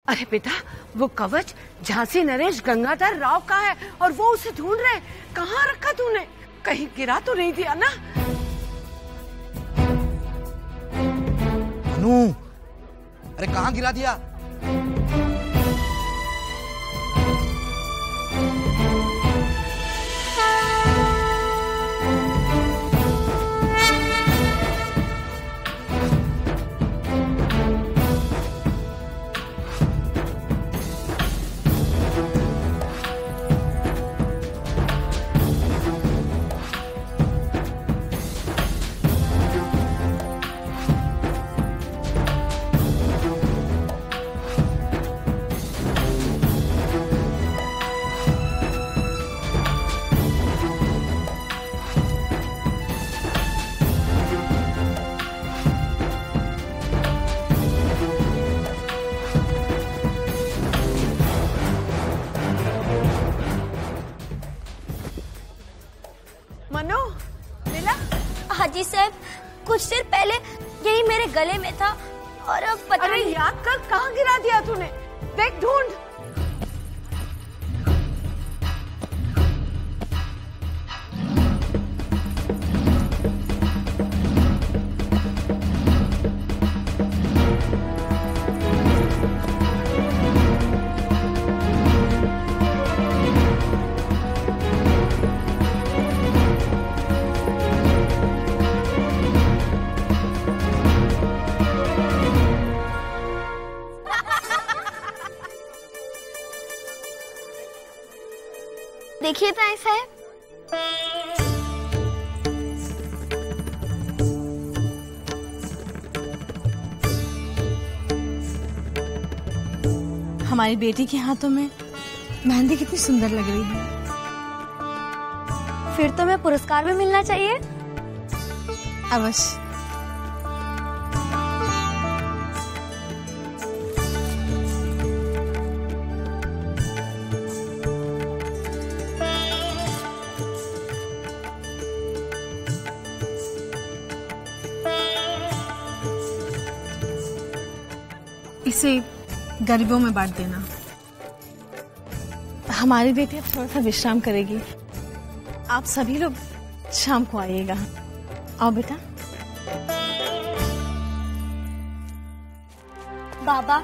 अरे बेटा, वो कवच झांसी नरेश गंगाधर राव का है और वो उसे ढूंढ रहे। कहाँ रखा तूने? कहीं गिरा तो नहीं दिया ना? अनु, अरे कहाँ गिरा दिया? मनु, मिला? हाजी साहब, कुछ देर पहले यही मेरे गले में था और अब पता अरे नहीं। याद कर, कहाँ गिरा दिया तूने? देख, ढूंढ। देखिए ताई साहब, हमारी बेटी के हाथों में मेहंदी कितनी सुंदर लग रही है। फिर तो मैं पुरस्कार भी मिलना चाहिए। अवश्य। इसे गरीबों में बांट देना। हमारी बेटी अब थोड़ा सा विश्राम करेगी। आप सभी लोग शाम को आइएगा। आओ बेटा। बाबा,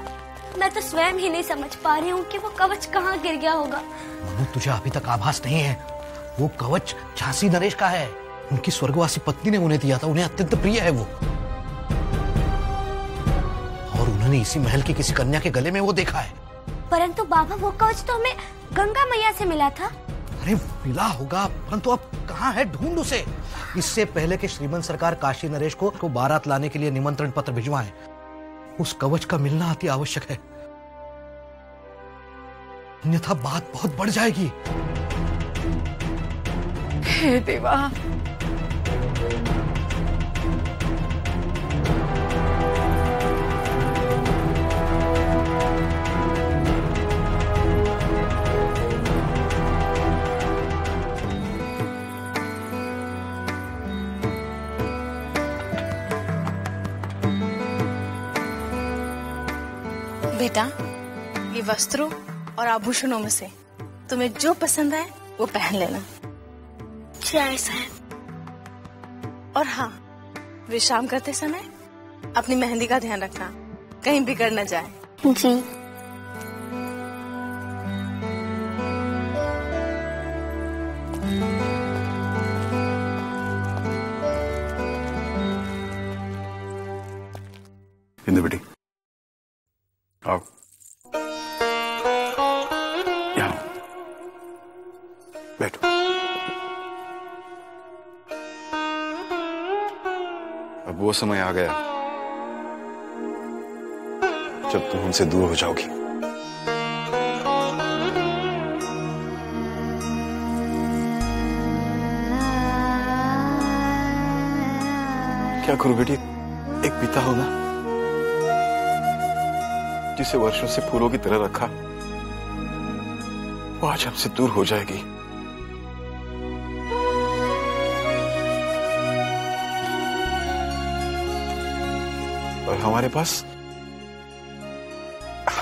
मैं तो स्वयं ही नहीं समझ पा रही हूँ कि वो कवच कहाँ गिर गया होगा। मनु, तुझे अभी तक आभास नहीं है? वो कवच झांसी नरेश का है। उनकी स्वर्गवासी पत्नी ने उन्हें दिया था। उन्हें अत्यंत प्रिय है वो, और उन्होंने इसी महल की किसी कन्या के गले में वो देखा है। परंतु बाबा, वो कवच तो हमें गंगा मैया से मिला था। अरे मिला होगा, परंतु अब कहाँ है? ढूंढ उसे। इससे पहले कि श्रीमंत सरकार काशी नरेश को बारात लाने के लिए निमंत्रण पत्र भिजवाएं, उस कवच का मिलना अति आवश्यक है, अन्यथा बात बहुत बढ़ जाएगी। हे देवा, बेटा, ये वस्त्रों और आभूषणों में से तुम्हें जो पसंद आए वो पहन लेना। जय साहब। और हाँ, विश्राम करते समय अपनी मेहंदी का ध्यान रखना, कहीं बिगड़ न जाए। जी। इंदु बेटी, आओ। यहाँ बैठो। अब वो समय आ गया जब तुम उनसे दूर हो जाओगी। क्या करूं बेटी, एक पिता होगा जिसे वर्षों से फूलों की तरह रखा, वो आज हमसे दूर हो जाएगी। और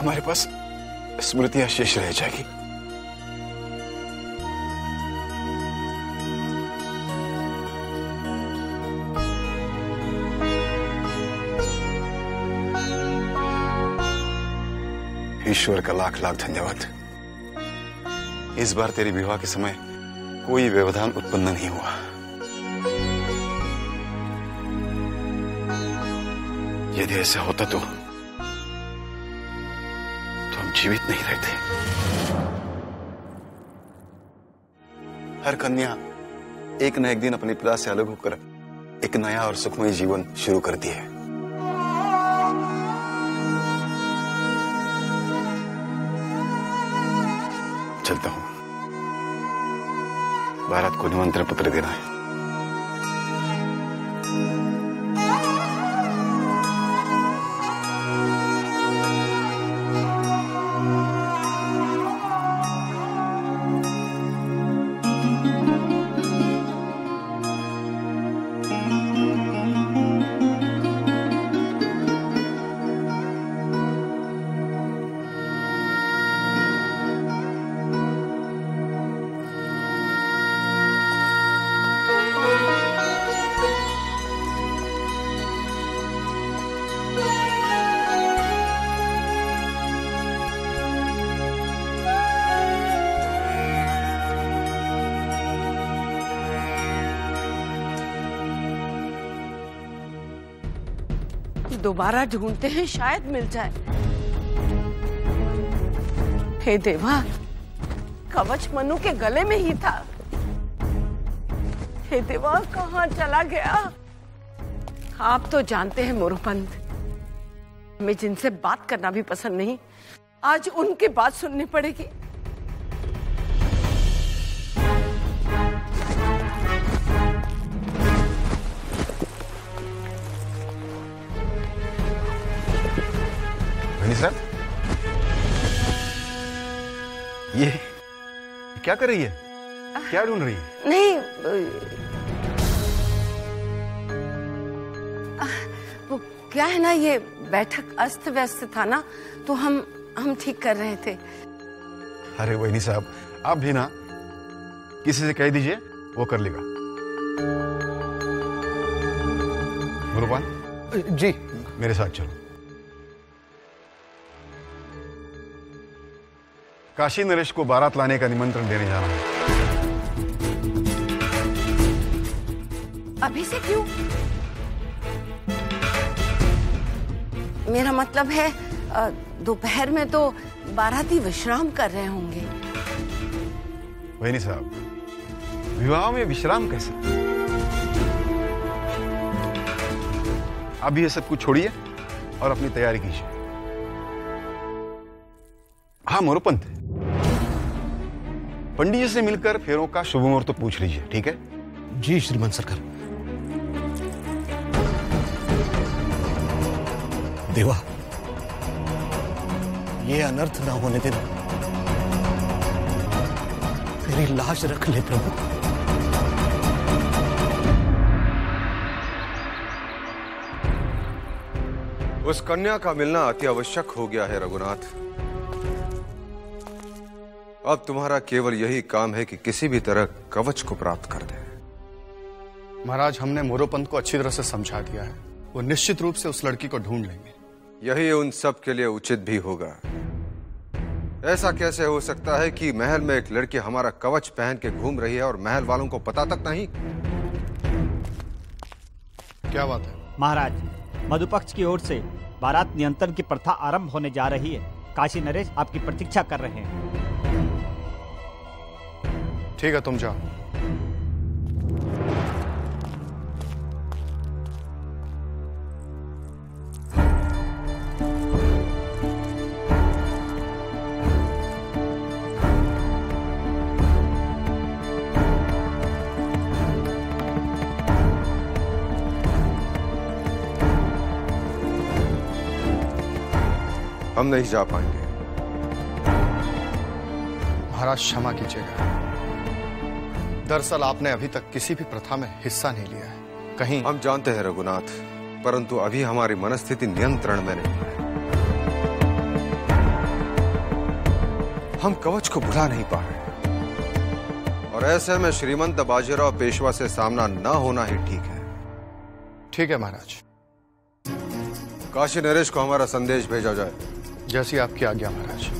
हमारे पास स्मृतियां शेष रह जाएगी। ईश्वर का लाख लाख धन्यवाद। इस बार तेरे विवाह के समय कोई व्यवधान उत्पन्न नहीं हुआ। यदि ऐसा होता तो हम जीवित नहीं रहते। हर कन्या एक न एक दिन अपने पिता से अलग होकर एक नया और सुखमय जीवन शुरू करती है। चलता हूं, बारात को निमंत्रण पत्र देना है। दोबारा ढूंढते हैं, शायद मिल जाए। हे देवा, कवच मनु के गले में ही था। हे देवा, कहाँ चला गया? आप तो जानते हैं मोरोपंत, हमें जिनसे बात करना भी पसंद नहीं, आज उनकी बात सुननी पड़ेगी। साहब, ये क्या कर रही है? क्या ढूंढ रही है? नहीं, वो क्या है ना, ये बैठक अस्त व्यस्त था ना, तो हम ठीक कर रहे थे। अरे वही साहब, आप भी ना किसी से कह दीजिए, वो कर लेगा। मोरोपंत जी, मेरे साथ चलो। काशी नरेश को बारात लाने का निमंत्रण देने जाना है। अभी से क्यों? मेरा मतलब है दोपहर में तो बाराती विश्राम कर रहे होंगे। वही साहब, विवाह में विश्राम कैसे? अब ये सब कुछ छोड़िए और अपनी तैयारी कीजिए। हाँ मोरोपंत, पंडित जी से मिलकर फेरों का शुभ मुहूर्त तो पूछ लीजिए, ठीक है? जी श्रीमान सरकार। देवा, ये अनर्थ ना होने देना। मेरी लाश रख ले प्रभु। उस कन्या का मिलना अति आवश्यक हो गया है रघुनाथ। अब तुम्हारा केवल यही काम है कि किसी भी तरह कवच को प्राप्त कर दे। महाराज, हमने मोरोपंत को अच्छी तरह से समझा दिया है। वो निश्चित रूप से उस लड़की को ढूंढ लेंगे। यही उन सब के लिए उचित भी होगा। ऐसा कैसे हो सकता है कि महल में एक लड़की हमारा कवच पहन के घूम रही है और महल वालों को पता तक नहीं? क्या बात है महाराज? मधुपक्ष की ओर से बारात नियंत्रण की प्रथा आरंभ होने जा रही है। काशी नरेश आपकी प्रतीक्षा कर रहे हैं। ठीक है, तुम जाओ। हम नहीं जा पाएंगे। महाराज क्षमा कीजिएगा, दरअसल आपने अभी तक किसी भी प्रथा में हिस्सा नहीं लिया है। कहीं हम जानते हैं रघुनाथ, परंतु अभी हमारी मनस्थिति नियंत्रण में नहीं है। हम कवच को भुला नहीं पा रहे, और ऐसे में श्रीमंत बाजीराव पेशवा से सामना न होना ही ठीक है। ठीक है महाराज, काशी नरेश को हमारा संदेश भेजा जाए। जैसी आपकी आज्ञा महाराज।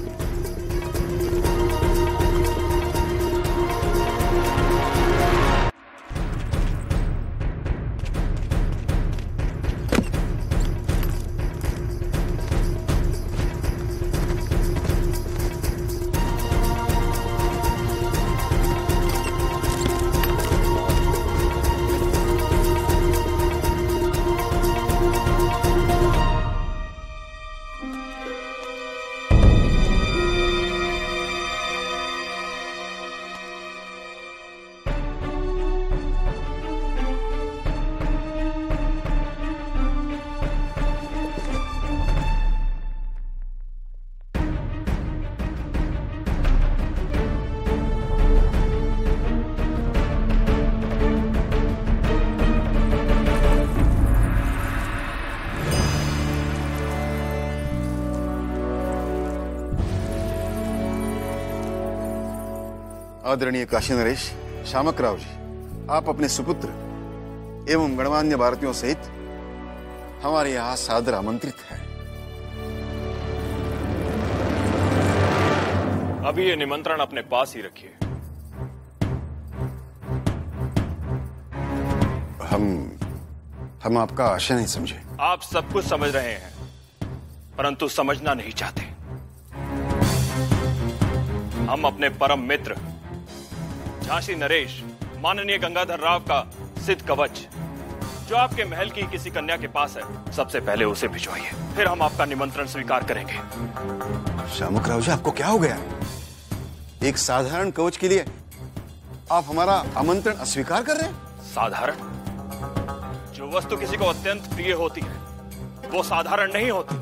आदरणीय काशी नरेश, शामक राव जी, आप अपने सुपुत्र एवं गणमान्य भारतीयों सहित हमारे यहाँ सादर आमंत्रित हैं। अभी ये निमंत्रण अपने पास ही रखिए। हम आपका आशय नहीं समझे। आप सब कुछ समझ रहे हैं, परंतु समझना नहीं चाहते। हम अपने परम मित्र झांसी नरेश माननीय गंगाधर राव का सिद्ध कवच, जो आपके महल की किसी कन्या के पास है, सबसे पहले उसे भिजवाइए, फिर हम आपका निमंत्रण स्वीकार करेंगे। शामक राव जी, आपको क्या हो गया? एक साधारण कवच के लिए आप हमारा आमंत्रण अस्वीकार कर रहे हैं? साधारण? जो वस्तु किसी को अत्यंत प्रिय होती है, वो साधारण नहीं होती।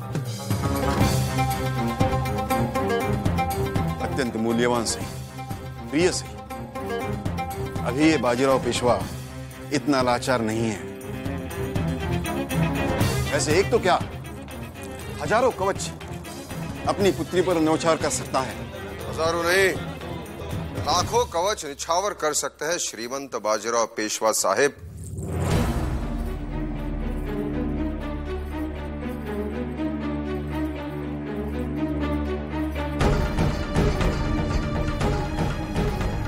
अत्यंत मूल्यवान से, प्रिय से। अभी ये बाजीराव पेशवा इतना लाचार नहीं है। ऐसे एक तो क्या, हजारों कवच अपनी पुत्री पर न्यौछावर कर सकता है। हजारों नहीं, लाखों कवच निछावर कर सकते हैं श्रीमंत बाजीराव पेशवा साहेब।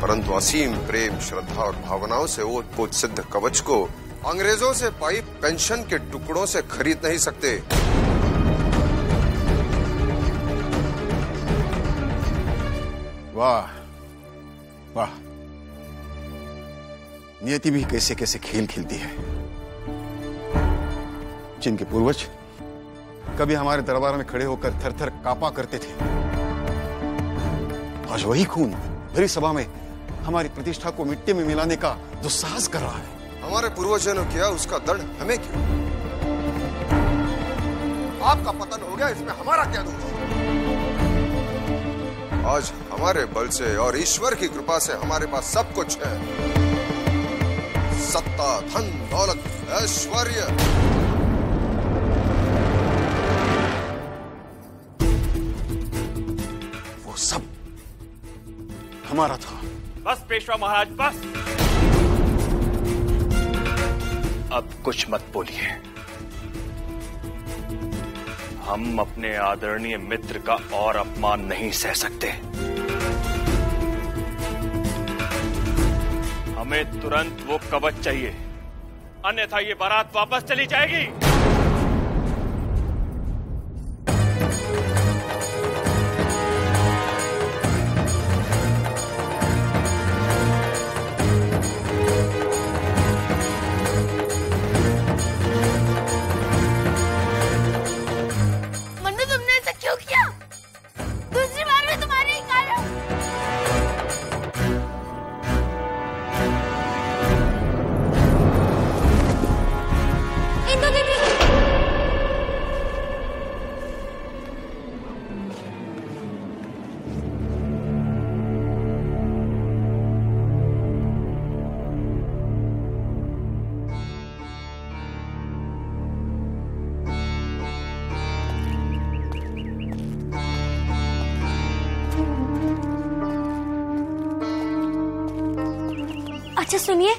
परंतु असीम प्रेम, श्रद्धा और भावनाओं से ओतप्रोत सिद्ध कवच को अंग्रेजों से पाई पेंशन के टुकड़ों से खरीद नहीं सकते। वाह वाह, नियति भी कैसे कैसे खेल खेलती है। जिनके पूर्वज कभी हमारे दरबार में खड़े होकर थर थर कांपा करते थे, आज वही खून भरी सभा में हमारी प्रतिष्ठा को मिट्टी में मिलाने का दुस्साहस कर रहा है। हमारे पूर्वजों ने किया, उसका दंड हमें क्यों? आपका पतन हो गया, इसमें हमारा क्या दोष? आज हमारे बल से और ईश्वर की कृपा से हमारे पास सब कुछ है। सत्ता, धन, दौलत, ऐश्वर्य। वो सब हमारा था। बस पेशवा महाराज, बस। अब कुछ मत बोलिए। हम अपने आदरणीय मित्र का और अपमान नहीं सह सकते। हमें तुरंत वो कवच चाहिए, अन्यथा ये बारात वापस चली जाएगी। इंदु दीदी, अच्छा सुनिए,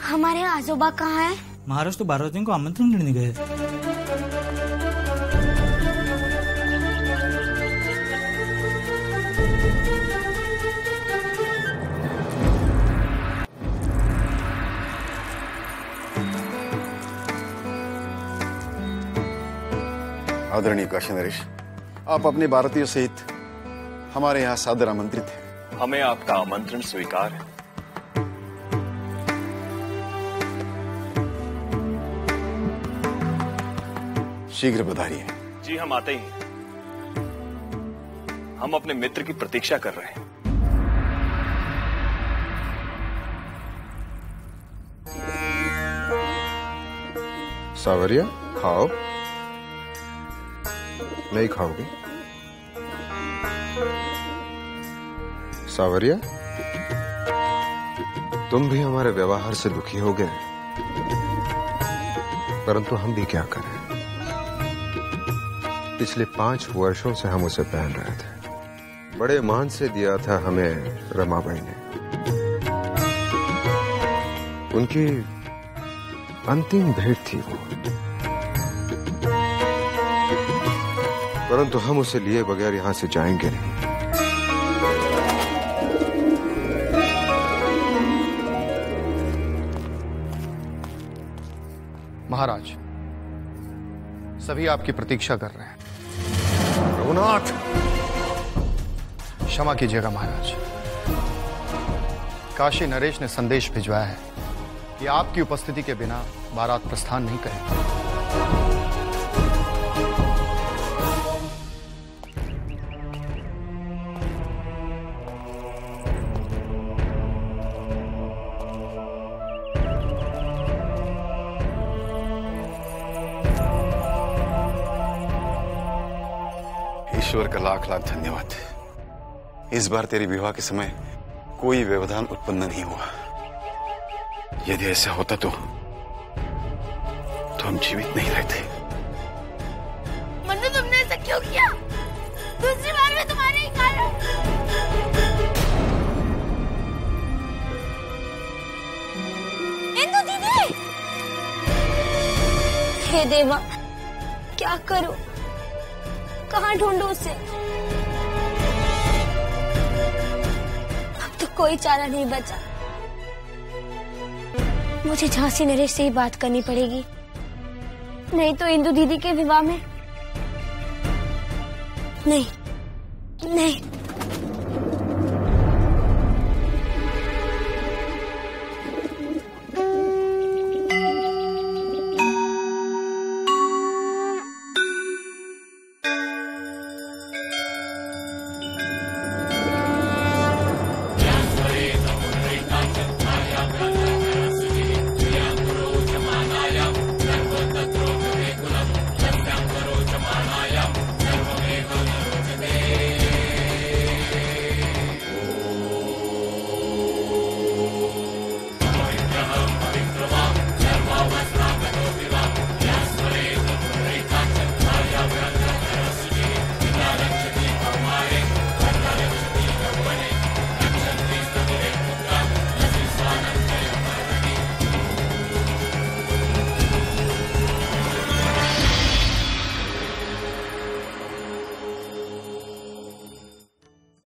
हमारे आजोबा कहाँ हैं? महाराज तो बारातियों को आमंत्रण देने गए। आदरणीय काशी नरेश, आप अपने बारातियों सहित हमारे यहाँ सादर आमंत्रित हैं। हमें आपका आमंत्रण स्वीकार है। शीघ्र पधारिए। जी हम आते ही हैं। हम अपने मित्र की प्रतीक्षा कर रहे हैं। सावरिया, खाओ। नहीं खाओगे? सावरिया, तुम भी हमारे व्यवहार से दुखी हो गए, परंतु हम भी क्या करें। पिछले 5 वर्षों से हम उसे पहन रहे थे। बड़े मान से दिया था हमें रमाबाई ने। उनकी अंतिम भेंट थी वो, परंतु हम उसे लिए बगैर यहां से जाएंगे नहीं। महाराज, सभी आपकी प्रतीक्षा कर रहे हैं। रघुनाथ, क्षमा कीजिएगा महाराज, काशी नरेश ने संदेश भिजवाया है कि आपकी उपस्थिति के बिना बारात प्रस्थान नहीं करेगी। ईश्वर का लाख लाख धन्यवाद। इस बार तेरे विवाह के समय कोई व्यवधान उत्पन्न नहीं हुआ। यदि ऐसा होता तो हम जीवित नहीं रहते। मन्नू, तुमने ऐसा क्यों किया? दूसरी बार में तुम्हारे ही कारण। इंदु दीदी! हे देवा, क्या करूं? कहाँ ढूंढूं उसे? अब तो कोई चारा नहीं बचा। मुझे झांसी नरेश से ही बात करनी पड़ेगी, नहीं तो इंदु दीदी के विवाह में नहीं।